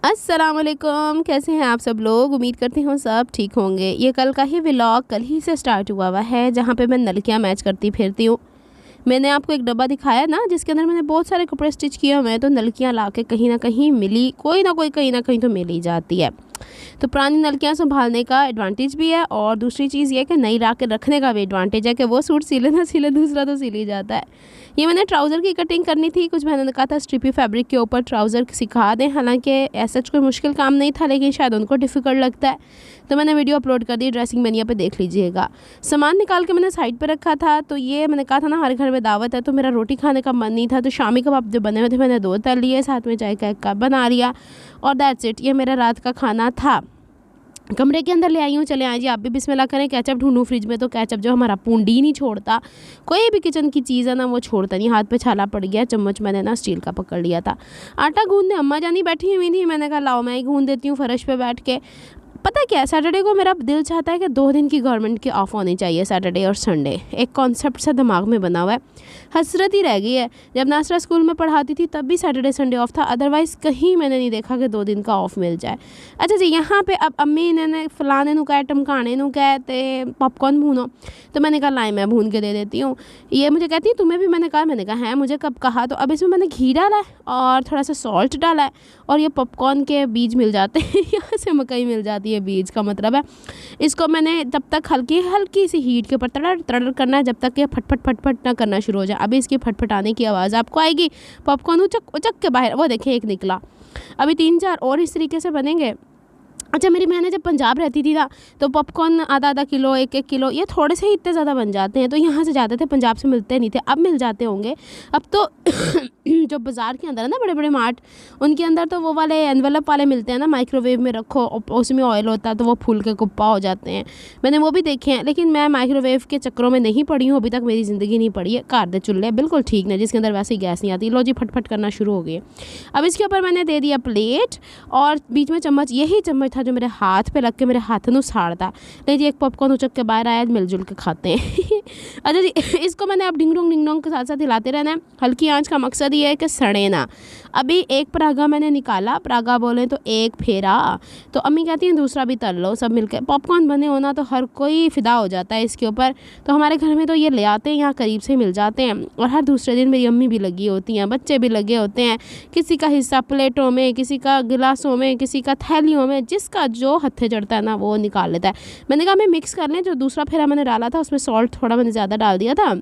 अस्सलामुअलैकुम, कैसे हैं आप सब लोग। उम्मीद करती हूँ सब ठीक होंगे। ये कल का ही व्लॉग कल ही से स्टार्ट हुआ है जहाँ पे मैं नलकियाँ मैच करती फिरती हूँ। मैंने आपको एक डब्बा दिखाया ना जिसके अंदर मैंने बहुत सारे कपड़े स्टिच किए हुए हैं, तो नलकियाँ ला के कहीं ना कहीं मिली, कोई ना कोई कहीं ना कहीं तो मिल ही जाती है। तो पुरानी नलकियाँ संभालने का एडवांटेज भी है और दूसरी चीज़ ये कि नई ला के रखने का भी एडवांटेज है कि वो सूट सिले ना सिले दूसरा तो सिल ही जाता है। ये मैंने ट्राउज़र की कटिंग करनी थी, कुछ मैंने कहा था स्ट्रिपी फैब्रिक के ऊपर ट्राउज़र सिखा दें, हालांकि ऐसा कोई मुश्किल काम नहीं था लेकिन शायद उनको डिफ़िकल्ट लगता है, तो मैंने वीडियो अपलोड कर दी ड्रेसिंग मेनिया पे, देख लीजिएगा। सामान निकाल के मैंने साइड पर रखा था। तो ये मैंने कहा था ना हमारे घर में दावत है, तो मेरा रोटी खाने का मन नहीं था, तो शामी कबाब जो बने हुए थे मैंने 2 तल लिए, साथ में चाय का एक कप बना लिया और दैट्स इट। ये मेरा रात का खाना था। कमरे के अंदर ले आई हूँ, चले आए जी आप भी बिस्मिल्लाह करें। केचप ढूंढूं फ्रिज में, तो केचप जो हमारा पूंडी नहीं छोड़ता, कोई भी किचन की चीज़ है ना वो छोड़ता नहीं। हाथ पे छाला पड़ गया, चम्मच मैंने ना स्टील का पकड़ लिया था। आटा गूंदने अम्मा जानी बैठी हुई थी, मैंने कहा लाओ मैं ही गूंद देती हूँ फर्श पे बैठ के। पता क्या है, सैटरडे को मेरा दिल चाहता है कि 2 दिन की गवर्नमेंट की ऑफ होनी चाहिए, सैटरडे और संडे। एक कॉन्सेप्ट सा दिमाग में बना हुआ है, हसरत ही रह गई है। जब नासरा स्कूल में पढ़ाती थी तब भी सैटरडे संडे ऑफ था, अदरवाइज़ कहीं मैंने नहीं देखा कि 2 दिन का ऑफ मिल जाए। अच्छा जी, यहाँ पे अब अम्मी ने फलाने नू कहा, टमकाने नू कहा ते पॉपकॉर्न भूनो, तो मैंने कहा लाई मैं भून के दे देती हूँ। ये मुझे कहती है तुम्हें भी, मैंने कहा है मुझे कब कहा। तो अब इसमें मैंने घी डाला है और थोड़ा सा सॉल्ट डाला है और ये पॉपकॉर्न के बीज मिल जाते हैं यहाँ से मकई मिल जाती है बीज का मतलब है। इसको मैंने तब तक हल्की सी हीट के ऊपर तड़र तड़र करना है जब तक ये फटफट फटफट ना करना शुरू हो जाए। अभी इसकी फटफटाने की आवाज़ आपको आएगी, पॉपकॉर्न उचक उचक के बाहर, वो देखिए एक निकला। अभी 3-4 और इस तरीके से बनेंगे। अच्छा, मेरी बहनें जब पंजाब रहती थी ना तो पॉपकॉर्न आधा किलो 1 किलो, ये थोड़े से ही इतने ज़्यादा बन जाते हैं, तो यहाँ से जाते थे, पंजाब से मिलते नहीं थे, अब मिल जाते होंगे। अब तो जो बाज़ार के अंदर है ना बड़े बड़े मार्ट, उनके अंदर तो वो वाले एनवेलप वाले मिलते हैं ना, माइक्रोवेव में रखो, उसमें ऑयल होता है तो वो फूल के कुप्पा हो जाते हैं। मैंने वो भी देखे हैं, लेकिन मैं माइक्रोवेव के चक्करों में नहीं पड़ी हूँ, अभी तक मेरी ज़िंदगी नहीं पड़ी है। घर दे चूल्हे बिल्कुल ठीक नहीं, जिसके अंदर वैसे ही गैस नहीं आती। लो जी, फटफट करना शुरू हो गई। अब इसके ऊपर मैंने दे दिया प्लेट और बीच में चम्मच, यही चम्मच था जो मेरे हाथ पे लग के मेरे हाथ में साड़ता। ले जी, एक पॉपकॉर्न उचक के बाहर आया, मिलजुल के खाते हैं अच्छा जी, इसको मैंने अब डिंग डोंग के साथ साथ हिलाते रहना है। हल्की आंच का मकसद ये है कि सड़े ना। अभी एक परागा मैंने निकाला, परागा बोले तो एक फेरा, तो अम्मी कहती हैं दूसरा भी तल लो। सब मिलकर पॉपकॉर्न बने होना तो हर कोई फ़िदा हो जाता है इसके ऊपर। तो हमारे घर में तो ये ले आते हैं, यहाँ करीब से मिल जाते हैं और हर दूसरे दिन मेरी अम्मी भी लगी होती हैं, बच्चे भी लगे होते हैं। किसी का हिस्सा प्लेटों में, किसी का गिलासों में, किसी का थैलियों में, जिसका जो हत्थे चढ़ता है ना वो निकाल लेता है। मैंने कहा मैं मिक्स कर लें, जो दूसरा फेरा मैंने डाला था उसमें सॉल्ट थोड़ा मैंने ज़्यादा डाल दिया था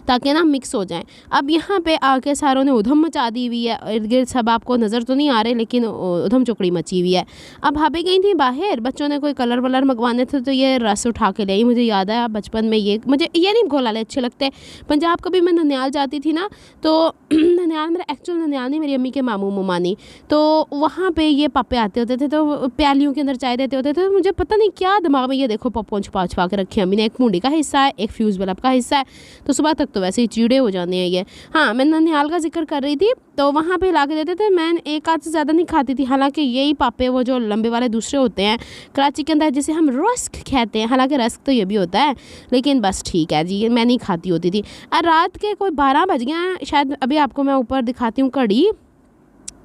ताकि ना मिक्स हो जाए। अब यहाँ पे आके सारों ने उधम मचा दी हुई है, इर्द गिर्द सब आपको नज़र तो नहीं आ रहे लेकिन उधम चुकड़ी मची हुई है। अब भाभी गई थी बाहर, बच्चों ने कोई कलर वलर मंगवाने थे तो ये रस उठा के ले आई। मुझे याद है बचपन में मुझे ये नहीं घोलाले अच्छे लगते। पंजाब कभी मैं ननियाल जाती थी ना तो ननियाल मेरा एक्चुअल ननियाल नहीं, मेरी अम्मी के मामू मुमानी, तो वहाँ पर ये पापे आते होते थे तो प्यालियों के अंदर चाय देते होते थे। तो मुझे पता नहीं क्या दिमाग में, ये देखो पॉपकॉर्न छुपा के रखे अम्मी ने, एक मूंडी का हिस्सा है, एक फ्यूज़ बल्ब का हिस्सा है, तो सुबह तक तो वैसे ही चीड़े हो जाने हैं ये। हाँ, मैं ननिहाल का जिक्र कर रही थी, तो वहाँ पे ला के देते थे। मैं एक आध से ज़्यादा नहीं खाती थी, हालांकि यही पापे वो जो लंबे वाले दूसरे होते हैं कराची के अंदर जिसे हम रस्क कहते हैं, हालांकि रस्क तो ये भी होता है, लेकिन बस ठीक है जी, मैं नहीं खाती होती थी। और रात के कोई 12 बज गए हैं शायद, अभी आपको मैं ऊपर दिखाती हूँ घड़ी।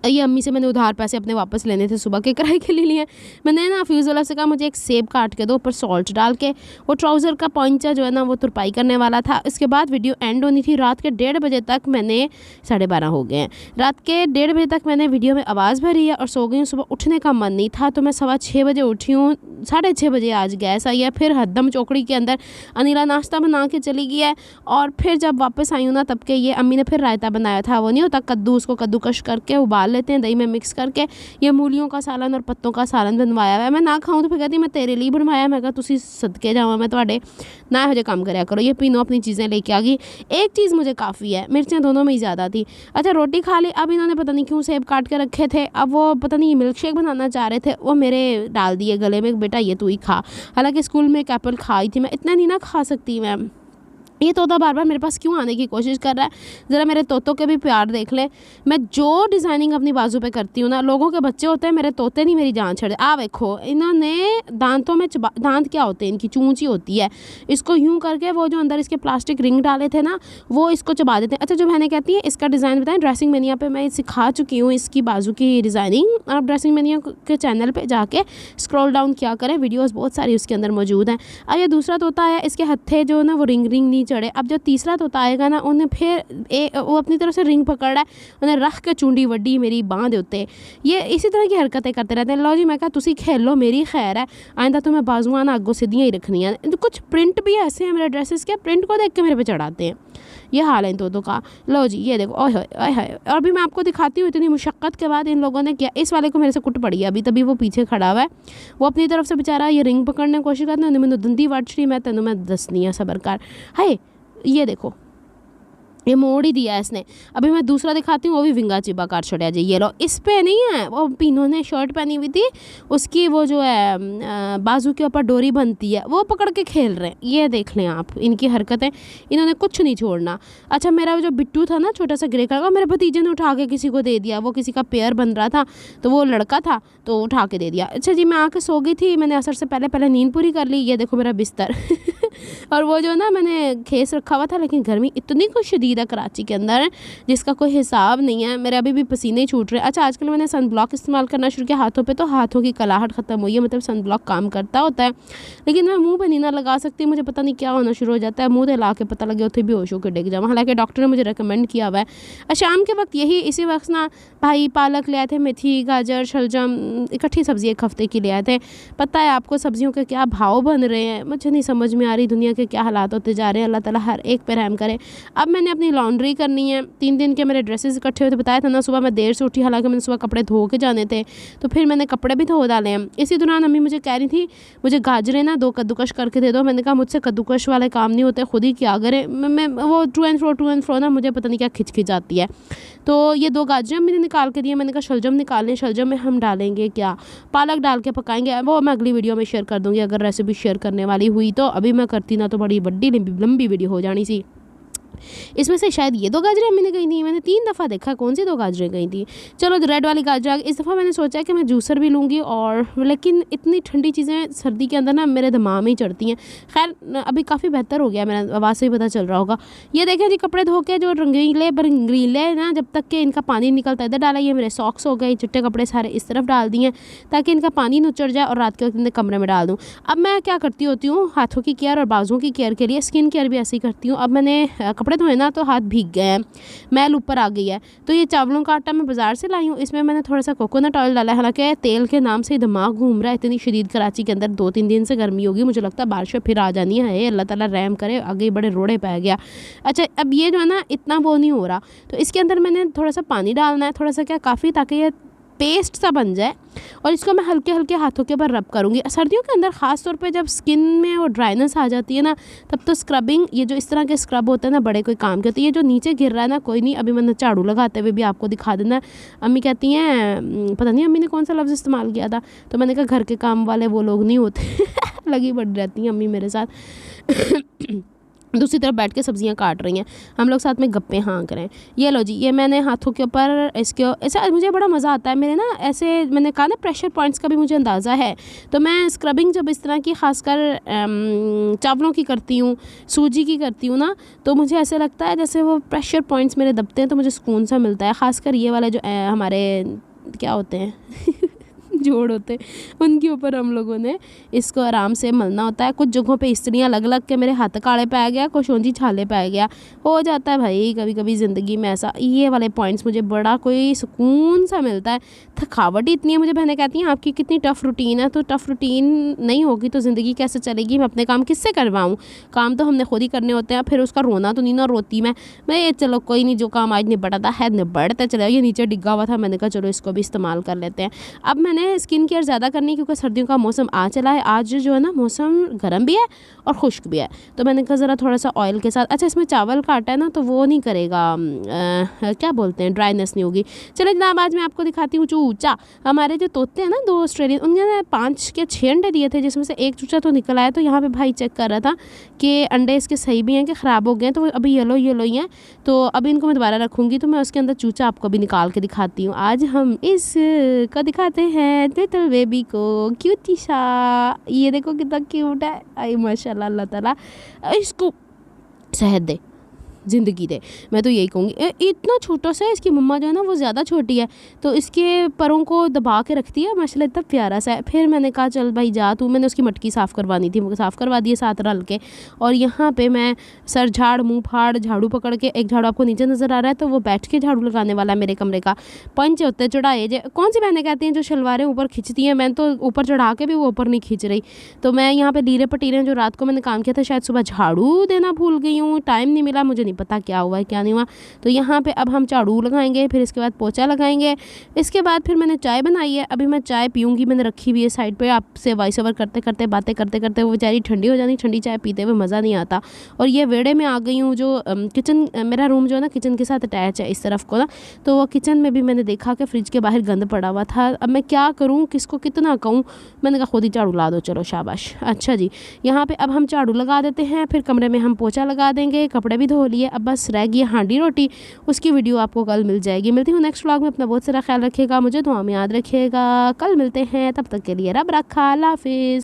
ये अम्मी से मैंने उधार पैसे अपने वापस लेने थे, सुबह के किराए के लिए लिए। मैंने ना फ्यूज़ वाला से कहा मुझे एक सेब काट के दो, ऊपर सॉल्ट डाल के। वो ट्राउज़र का पॉइंचा जो है ना वो तुरपाई करने वाला था। इसके बाद वीडियो एंड होनी थी। रात के 1:30 बजे तक मैंने, 12:30 हो गए हैं, रात के 1:30 बजे तक मैंने वीडियो में आवाज़ भरी है और सो गई हूँ। सुबह उठने का मन नहीं था तो मैं 6:15 बजे उठी हूँ। 6:30 बजे आज गैस आई है। फिर हद्दम चौकड़ी के अंदर अनिला नाश्ता बना के चली गई है और फिर जब वापस आई हूँ ना तब के ये अम्मी ने फिर रायता बनाया था। वो नहीं होता कद्दू, उसको कद्दूकश करके उबाल लेते हैं, दही में मिक्स करके ये मूलियों का सालन और पत्तों का सालन बनवाया हुआ है। मैं ना खाऊं तो फिर कहती मैं तेरे लिए बनवाया। मैं कहा तुसी सदके जावा, मैं ਤੁਹਾਡੇ ना हो जाए काम कराया करो। ये पीनो अपनी चीज़ें लेके आ गई। एक चीज़ मुझे काफ़ी है, मिर्चें दोनों में ही ज़्यादा थी। अच्छा, रोटी खा ली। अब इन्होंने पता नहीं क्यों सेब काट के रखे थे, अब वो पता नहीं मिल्क शेक बनाना चाह रहे थे, वो मेरे डाल दिए गले में, बेटा ये तू ही खा। हालांकि स्कूल में एक एप्पल खाई थी मैं, इतना नहीं ना खा सकती मैं। ये तोता बार बार मेरे पास क्यों आने की कोशिश कर रहा है? ज़रा मेरे तोतों के भी प्यार देख ले। मैं जो डिज़ाइनिंग अपनी बाजू पे करती हूँ ना, लोगों के बच्चे होते हैं, मेरे तोते नहीं मेरी जान छेड़े। आ देखो, इन्होंने दांतों में दांत क्या होते हैं इनकी, चूंची होती है, इसको यूँ करके वो जो अंदर इसके प्लास्टिक रिंग डाले थे ना, वो इसको चबा देते हैं। अच्छा, जो बहनें कहती हैं इसका डिज़ाइन बताएं, ड्रेसिंग मेनिया पे मैं सिखा चुकी हूँ इसकी बाजू की डिज़ाइनिंग। आप ड्रेसिंग मेनिया के चैनल पर जाके स्क्रॉल डाउन किया करें, वीडियोज़ बहुत सारी उसके अंदर मौजूद हैं। अब ये दूसरा तोता है, इसके हत्थे जो ना वो रिंग नहीं चढ़े। अब जो तीसरा तोता आएगा ना, उन्हें फिर वो अपनी तरफ से रिंग पकड़ रहा है, उन्हें रख के चुंडी वड्डी मेरी बांह दे उत्ते। ये इसी तरह की हरकतें करते रहते हैं। लो जी, मैं कहा तुसी खेलो, मेरी खैर है, आइंदा तो मैं बाजुआं ना अगों सीधियां ही रखनियां। कुछ प्रिंट भी ऐसे हैं मेरे ड्रेसेस के, प्रिंट को देख के मेरे पे चढ़ाते हैं। ये हाल है इन तोतों का। लो जी, ये देखो, ओह ओह। और भी मैं आपको दिखाती हूँ, इतनी मुशक्क़त के बाद इन लोगों ने किया। इस वाले को मेरे से कुट पड़ी है अभी, तभी वो पीछे खड़ा हुआ है। वो अपनी तरफ से बेचारा ये रिंग पकड़ने की कोशिश करता है, मैंने दंदी वट छड़ी, मैं तेनों मैं दसनी है सबर कर। हाय, ये देखो, ये मोड़ ही दिया इसने। अभी मैं दूसरा दिखाती हूँ, वो भी विंगा चिबा कर छोड़ा जी। ये लो, इस पे नहीं है, वो पीनों ने शर्ट पहनी हुई थी, उसकी वो जो है बाजू के ऊपर डोरी बनती है, वो पकड़ के खेल रहे हैं। ये देख लें आप इनकी हरकतें, इन्होंने कुछ नहीं छोड़ना। अच्छा, मेरा जो बिट्टू था ना छोटा सा ग्रे कलर का, मेरे भतीजे ने उठा के किसी को दे दिया। वो किसी का पेयर बन रहा था, तो वो लड़का था, तो उठा के दे दिया। अच्छा जी, मैं आके सो गई थी, मैंने असर से पहले नींद पूरी कर ली। ये देखो मेरा बिस्तर और वो जो ना मैंने खेस रखा हुआ था, लेकिन गर्मी इतनी कुछ शदीद है कराची के अंदर जिसका कोई हिसाब नहीं है। मेरे अभी भी पसीने छूट रहे हैं। अच्छा, आजकल मैंने सन ब्लॉक इस्तेमाल करना शुरू किया हाथों पे, तो हाथों की कलाहट ख़त्म हुई है। मतलब सन ब्लॉक काम करता होता है, लेकिन मैं मुंह पे नहीं ना लगा सकती, मुझे पता नहीं क्या होना शुरू हो जाता है, मुँह से ला के पता लगे उसे बेहोश होकर डिग जाऊँ। हालांकि डॉक्टर ने मुझे रिकमेंड किया हुआ है। शाम के वक्त इसी वक्त ना भाई पालक ले आए थे, मेथी, गाजर, शलजम, इकट्ठी सब्ज़ी एक हफ़्ते की ले आए थे। पता है आपको सब्जियों के क्या भाव बन रहे हैं, मुझे नहीं समझ में आ रही दुनिया के क्या हालात होते जा रहे हैं। अल्लाह ताला हर एक पे रहम करे। अब मैंने अपनी लॉन्ड्री करनी है। 3 दिन के मेरे ड्रेसेस इकट्ठे हुए थे, बताया था ना। सुबह मैं देर से उठी, हालांकि मैंने सुबह कपड़े धो के जाने थे, तो फिर मैंने कपड़े भी धो डाले हैं। इसी दौरान अम्मी मुझे कह रही थी मुझे गाजरें ना 2 कद्दूकश करके दे दो। मैंने कहा मुझसे कद्दूकश वाले काम नहीं होते, खुद ही क्या करें। मैं वो टू एंड फ्रो ना मुझे पता नहीं क्या खिंच आती है। तो ये 2 गाजरें मैंने निकाल के दिए। मैंने कहा शलजम निकालें, शलजम में हम डालेंगे क्या, पालक डाल के पकाएंगे। वो मैं अगली वीडियो में शेयर कर दूँगी, अगर रेसिपी शेयर करने वाली हुई तो। अभी मैं करती ना तो बड़ी बड़ी लंबी वीडियो हो जानी सी। इसमें से शायद ये 2 गाजरें मैंने गई थी, मैंने 3 दफ़ा देखा कौन सी 2 गाजरें गई थी। चलो, रेड वाली गाजर इस दफ़ा मैंने सोचा है कि मैं जूसर भी लूँगी, और लेकिन इतनी ठंडी चीज़ें सर्दी के अंदर ना मेरे दिमाग में ही चढ़ती हैं। खैर अभी काफ़ी बेहतर हो गया, मेरा आवाज़ से ही पता चल रहा होगा। ये देखें जी, कपड़े धो के जो रंगीले ना, जब तक कि इनका पानी निकलता इधर डाला। ये मेरे सॉक्स हो गए, चिट्टे कपड़े सारे इस तरफ डाल दिए ताकि इनका पानी नुचड़ जाए, और रात के वक्त इन्हें कमरे में डाल दूँ। अब मैं क्या करती होती हूँ, हाथों की केयर और बाजुओं की केयर के लिए स्किन केयर भी ऐसी करती हूँ। अब मैंने कपड़े धोए ना, तो हाथ भीग गए हैं, मैल ऊपर आ गई है, तो ये चावलों का आटा मैं बाज़ार से लाई हूँ। इसमें मैंने थोड़ा सा कोकोनट ऑयल डाला है। हालांकि तेल के नाम से दिमाग घूम रहा है, इतनी शदीद कराची के अंदर 2-3 दिन से गर्मी होगी, मुझे लगता है बारिश फिर आ जानी है। अल्लाह ताला रहम करे, आगे बड़े रोड़े पै गया। अच्छा, अब ये जो है ना इतना वो नहीं हो रहा, तो इसके अंदर मैंने थोड़ा सा पानी डालना है, थोड़ा सा क्या काफ़ी, ताकि ये पेस्ट सा बन जाए, और इसको मैं हल्के हल्के हाथों के ऊपर रब करूँगी। सर्दियों के अंदर ख़ास तौर पे जब स्किन में वो ड्राइनेस आ जाती है ना, तब तो स्क्रबिंग, ये जो इस तरह के स्क्रब होते हैं ना, बड़े कोई काम के होते हैं। ये जो नीचे गिर रहा है ना, कोई नहीं, अभी मैंने झाड़ू लगाते हुए भी आपको दिखा देना। अम्मी कहती हैं, पता नहीं अम्मी ने कौन सा लफ्ज़ इस्तेमाल किया था, तो मैंने कहा घर के काम वाले वो लोग नहीं होते लगी पड़ रहती हैं अम्मी मेरे साथ दूसरी तरफ बैठ के सब्जियां काट रही हैं, हम लोग साथ में गप्पे हाँक रहे हैं। ये लो जी, ये मैंने हाथों के ऊपर इसके ऐसा, मुझे बड़ा मज़ा आता है। मेरे ना ऐसे, मैंने कहा ना प्रेशर पॉइंट्स का भी मुझे अंदाज़ा है, तो मैं स्क्रबिंग जब इस तरह की ख़ासकर चावलों की करती हूँ, सूजी की करती हूँ ना, तो मुझे ऐसे लगता है जैसे वो प्रेशर पॉइंट्स मेरे दबते हैं, तो मुझे सुकून सा मिलता है। ख़ासकर ये वाले जो हमारे क्या होते हैं जोड़ होते हैं, उनके ऊपर हम लोगों ने इसको आराम से मलना होता है। कुछ जगहों पे स्त्रियाँ लग लग के मेरे हाथ काले पै गया, कुछ ऊंची छाले पै गया, हो जाता है भाई कभी कभी ज़िंदगी में ऐसा। ये वाले पॉइंट्स मुझे बड़ा कोई सुकून सा मिलता है। थकावट ही इतनी है, मुझे बहनें कहती हैं आपकी कितनी टफ़ रूटीन है, तो टफ़ रूटीन नहीं होगी तो ज़िंदगी कैसे चलेगी, मैं अपने काम किससे करवाऊँ, काम तो हमने खुद ही करने होते हैं। फिर उसका रोना तो नहीं ना रोती मैं ये चलो कोई नहीं, जो काम आज निबड़ता है निबड़ते चले। ये नीचे डिग्गा हुआ था, मैंने कहा चलो इसको भी इस्तेमाल कर लेते हैं। अब मैंने है स्किन केयर ज़्यादा करनी क्योंकि सर्दियों का मौसम आ चला है। आज जो है ना मौसम गर्म भी है और खुश्क भी है, तो मैंने कहा ज़रा थोड़ा सा ऑयल के साथ, अच्छा इसमें चावल का आटा है ना तो वो नहीं करेगा, क्या बोलते हैं, ड्राइनेस नहीं होगी। चलो जनाब आज मैं आपको दिखाती हूँ चूचा। हमारे जो तोते हैं ना 2 ऑस्ट्रेलियन, उनके 5 के 6 अंडे दिए थे जिसमें से एक चूचा तो निकल आया। तो यहाँ पे भाई चेक कर रहा था कि अंडे इसके सही भी हैं कि ख़राब हो गए हैं, तो अभी येलो ही हैं। तो अभी इनको मैं दोबारा रखूँगी तो मैं उसके अंदर चूचा आपको भी निकाल के दिखाती हूँ। आज हम इस को दिखाते हैं लिटिल बेबी को, क्यूटी सा, ये देखो कितना क्यूट है, आई माशाल्लाह, अल्लाह ताला इसको सेहत दे, ज़िंदगी दे, मैं तो यही कहूँगी। इतना छोटा सा है, इसकी मम्मा जो है ना वो ज़्यादा छोटी है तो इसके परों को दबा के रखती है, माशाल्लाह इतना प्यारा सा है। फिर मैंने कहा चल भाई जा तू, मैंने उसकी मटकी साफ़ करवानी थी, मुझे साफ़ करवा दिए साथ रल के। और यहाँ पे मैं सर झाड़ मुँह फाड़ झाड़ू पकड़ के, एक झाड़ू आपको नीचे नज़र आ रहा है तो वो बैठ के झाड़ू लगाने वाला है मेरे कमरे का। पंच होते हैं चढ़ाए, जो कौन सी बहनें कहती हैं जो शलवारें ऊपर खींचती हैं, मैंने तो ऊपर चढ़ा के भी वो ऊपर नहीं खींच रही। तो मैं यहाँ पे लीरे पटीरे जो रात को मैंने काम किया था, शायद सुबह झाड़ू देना भूल गई हूँ, टाइम नहीं मिला, मुझे नहीं पता क्या हुआ है क्या नहीं हुआ। तो यहाँ पे अब हम झाड़ू लगाएंगे, फिर इसके बाद पोछा लगाएंगे, इसके बाद फिर मैंने चाय बनाई है, अभी मैं चाय पीऊँगी, मैंने रखी हुई है साइड पे। आपसे वॉइस ओवर करते करते बातें करते करते वो बेचारी ठंडी हो जाती, ठंडी चाय पीते हुए मज़ा नहीं आता। और ये वेड़े में आ गई हूँ, जो किचन, मेरा रूम जो है ना किचन के साथ अटैच है इस तरफ को ना, तो वो किचन में भी मैंने देखा कि फ्रिज के बाहर गंद पड़ा हुआ था। अब मैं क्या करूँ, किसको कितना कहूँ, मैंने कहा खुद ही झाड़ू ला दो, चलो शाबाश। अच्छा जी, यहाँ पे अब हम झाड़ू लगा देते हैं, फिर कमरे में हम पोछा लगा देंगे, कपड़े भी धो लिए, अब बस रह गई हांडी रोटी, उसकी वीडियो आपको कल मिल जाएगी। मिलती हूँ नेक्स्ट व्लॉग में, अपना बहुत सारा ख्याल रखिएगा, मुझे दुआ में याद रखिएगा, कल मिलते हैं, तब तक के लिए रब रखा, अल्लाह हाफिज़।